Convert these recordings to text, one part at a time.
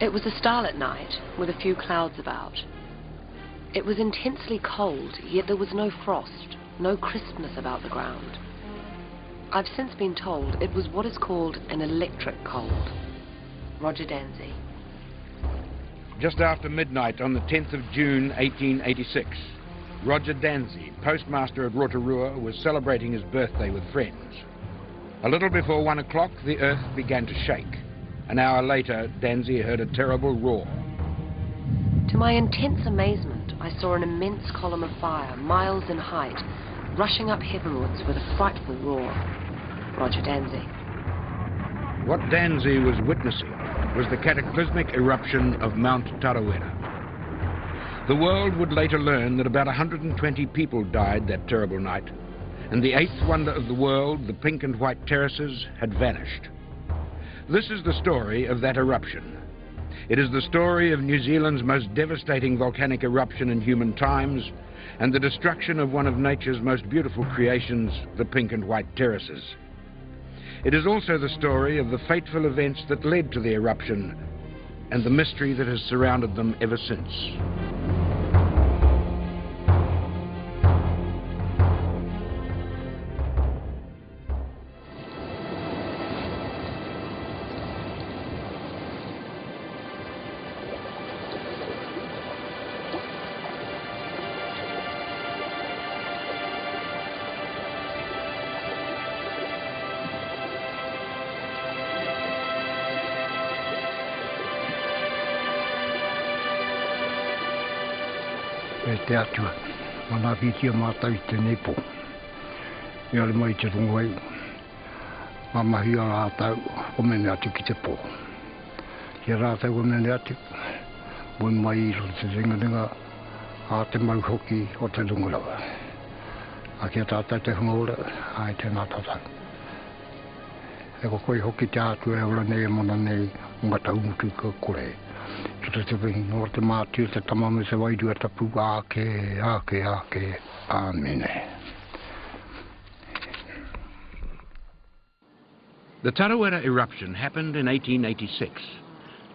It was a starlit night, with a few clouds about. It was intensely cold, yet there was no frost, no crispness about the ground. I've since been told it was what is called an electric cold. Roger Danzy. Just after midnight on the 10th of June 1886, Roger Danzy, postmaster at Rotorua, was celebrating his birthday with friends. A little before 1 o'clock, the earth began to shake. An hour later, Danzy heard a terrible roar. To my intense amazement, I saw an immense column of fire, miles in height, rushing up heavenwards with a frightful roar. Roger Danzy. What Danzy was witnessing was the cataclysmic eruption of Mt Tarawera. The world would later learn that about 120 people died that terrible night, and the eighth wonder of the world, the Pink and White Terraces, had vanished. This is the story of that eruption. It is the story of New Zealand's most devastating volcanic eruption in human times, and the destruction of one of nature's most beautiful creations, the Pink and White Terraces. It is also the story of the fateful events that led to the eruption, and the mystery that has surrounded them ever since. Te atua, mana whitia mātau I te nepo. I ale mai te rongoi, mamahi a rātau, o mene atu ki te pō. He rātau o mene atu, mui mai I ro te ringa a te mau hoki o te rungurawa. A kia tātou te hungaura, ai tēnā tātou. E ko koe hoki te atu e ora nei e mana nei, ngata umutu ka kore. Te wingi o te mātiu te tamame se waidu e tapu ake, amene. The Tarawera eruption happened in 1886.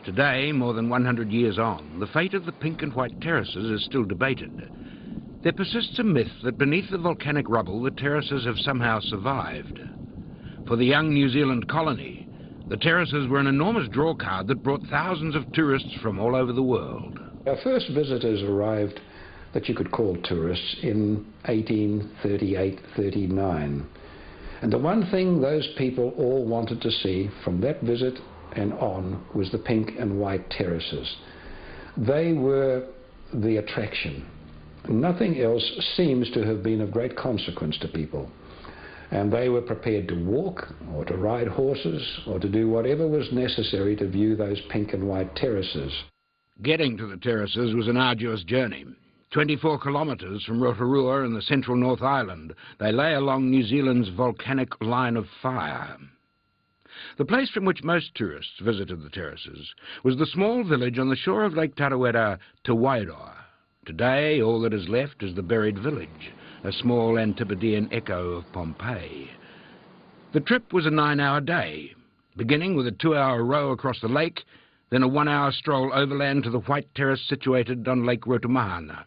Today, more than 100 years on, the fate of the Pink and White Terraces is still debated. There persists a myth that beneath the volcanic rubble the terraces have somehow survived. For the young New Zealand colony, the terraces were an enormous drawcard that brought thousands of tourists from all over the world. Our first visitors arrived that you could call tourists in 1838-39. And the one thing those people all wanted to see from that visit and on was the Pink and White Terraces. They were the attraction. Nothing else seems to have been of great consequence to people. And they were prepared to walk or to ride horses or to do whatever was necessary to view those Pink and White Terraces. Getting to the terraces was an arduous journey. 24 kilometres from Rotorua in the central North Island, they lay along New Zealand's volcanic line of fire. The place from which most tourists visited the terraces was the small village on the shore of Lake Tarawera, Tarawera. Today, all that is left is the buried village, a small Antipodean echo of Pompeii. The trip was a 9-hour day, beginning with a 2-hour row across the lake, then a 1-hour stroll overland to the White Terrace situated on Lake Rotomahana.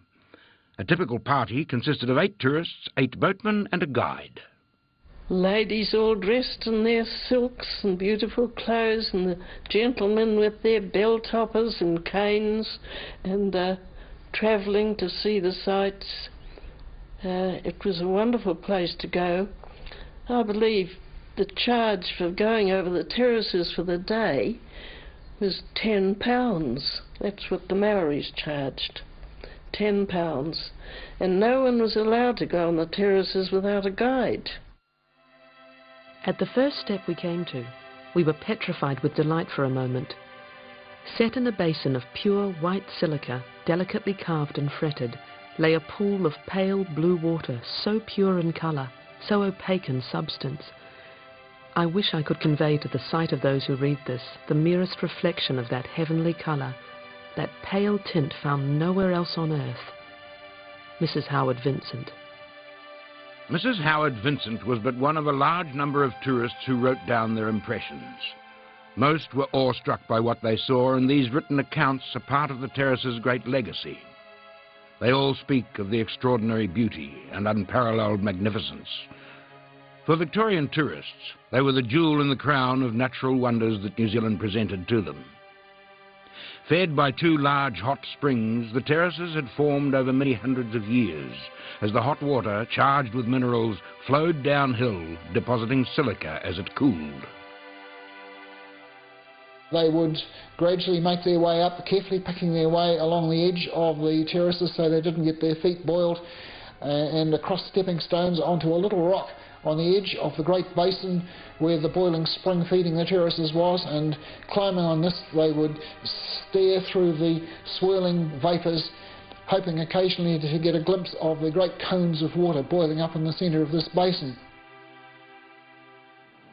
A typical party consisted of 8 tourists, 8 boatmen and a guide. Ladies all dressed in their silks and beautiful clothes, and the gentlemen with their bell toppers and canes, and travelling to see the sights. It was a wonderful place to go. I believe the charge for going over the terraces for the day was £10. That's what the Maoris charged, £10. And no one was allowed to go on the terraces without a guide. At the first step we came to, we were petrified with delight for a moment. Set in a basin of pure white silica, delicately carved and fretted, lay a pool of pale blue water, so pure in colour, so opaque in substance. I wish I could convey to the sight of those who read this the merest reflection of that heavenly colour, that pale tint found nowhere else on earth. Mrs. Howard Vincent. Mrs. Howard Vincent was but one of a large number of tourists who wrote down their impressions. Most were awestruck by what they saw, and these written accounts are part of the terrace's great legacy. They all speak of the extraordinary beauty and unparalleled magnificence. For Victorian tourists, they were the jewel in the crown of natural wonders that New Zealand presented to them. Fed by two large hot springs, the terraces had formed over many hundreds of years as the hot water, charged with minerals, flowed downhill, depositing silica as it cooled. They would gradually make their way up, carefully picking their way along the edge of the terraces so they didn't get their feet boiled, and across stepping stones onto a little rock on the edge of the great basin where the boiling spring feeding the terraces was, and climbing on this they would stare through the swirling vapours, hoping occasionally to get a glimpse of the great cones of water boiling up in the centre of this basin.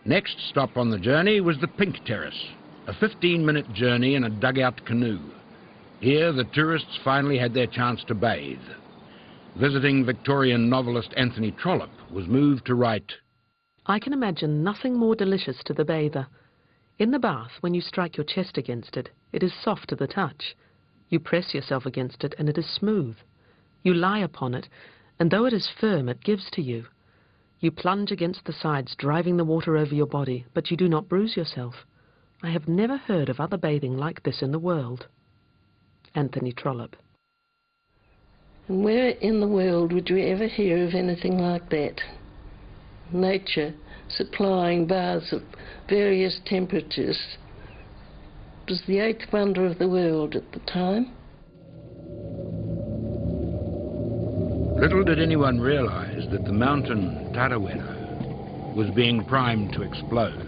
Next stop on the journey was the Pink Terrace, a 15-minute journey in a dugout canoe. Here the tourists finally had their chance to bathe. Visiting Victorian novelist Anthony Trollope was moved to write, I can imagine nothing more delicious to the bather. In the bath, when you strike your chest against it, it is soft to the touch. You press yourself against it and it is smooth. You lie upon it, and though it is firm, it gives to you. You plunge against the sides, driving the water over your body, but you do not bruise yourself. I have never heard of other bathing like this in the world. Anthony Trollope. And where in the world would you ever hear of anything like that? Nature supplying baths of various temperatures. It was the eighth wonder of the world at the time. Little did anyone realise that the mountain Tarawera was being primed to explode.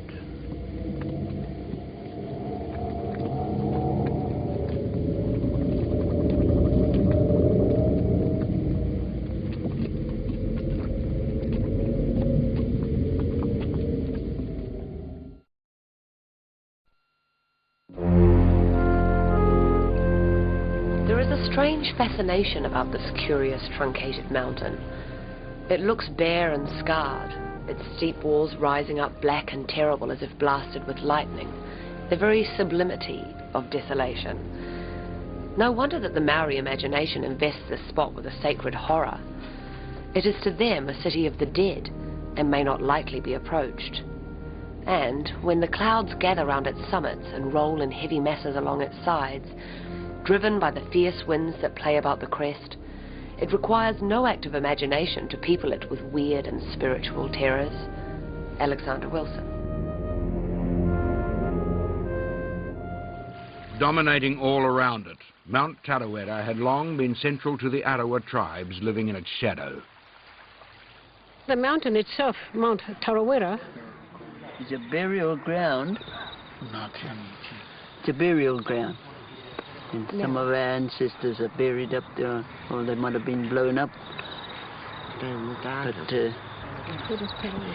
Strange fascination about this curious truncated mountain. It looks bare and scarred, its steep walls rising up black and terrible as if blasted with lightning, the very sublimity of desolation. No wonder that the Maori imagination invests this spot with a sacred horror. It is to them a city of the dead and may not lightly be approached. And when the clouds gather round its summits and roll in heavy masses along its sides, driven by the fierce winds that play about the crest, it requires no act of imagination to people it with weird and spiritual terrors. Alexander Wilson. Dominating all around it, Mt Tarawera had long been central to the Arawa tribes living in its shadow. The mountain itself, Mt Tarawera, is a burial ground. It's a burial ground. And some of our ancestors are buried up there, or they might have been blown up. But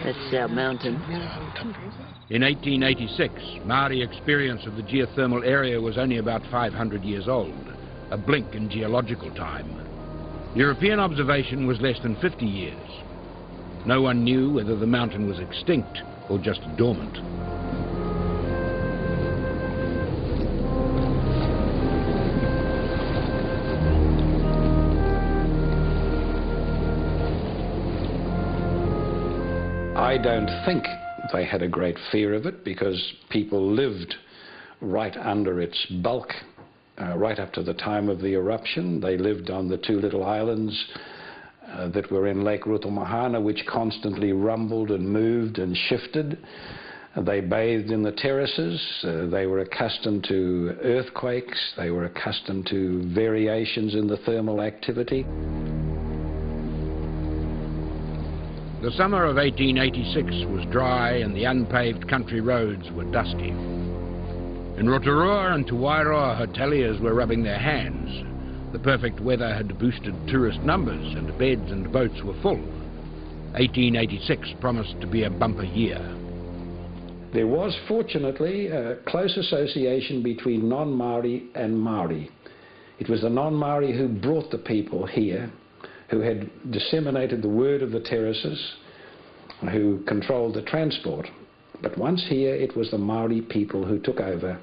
that's our mountain. In 1886, Maori experience of the geothermal area was only about 500 years old, a blink in geological time. European observation was less than 50 years. No one knew whether the mountain was extinct or just dormant. I don't think they had a great fear of it because people lived right under its bulk right up to the time of the eruption. They lived on the two little islands that were in Lake Rutomahana, which constantly rumbled and moved and shifted. They bathed in the terraces. They were accustomed to earthquakes. They were accustomed to variations in the thermal activity. The summer of 1886 was dry and the unpaved country roads were dusty. In Rotorua and Tawairoa, hoteliers were rubbing their hands. The perfect weather had boosted tourist numbers and beds and boats were full. 1886 promised to be a bumper year. There was, fortunately, a close association between non-Maori and Maori. It was the non-Maori who brought the people here, who had disseminated the word of the terraces, who controlled the transport. But once here, it was the Maori people who took over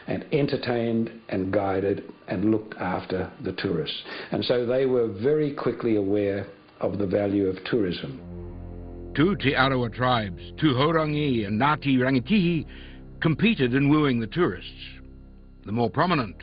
and entertained and guided and looked after the tourists. And so they were very quickly aware of the value of tourism. Two Te Arawa tribes, Tuhorangi and Ngāti Rangitihi, competed in wooing the tourists. The more prominent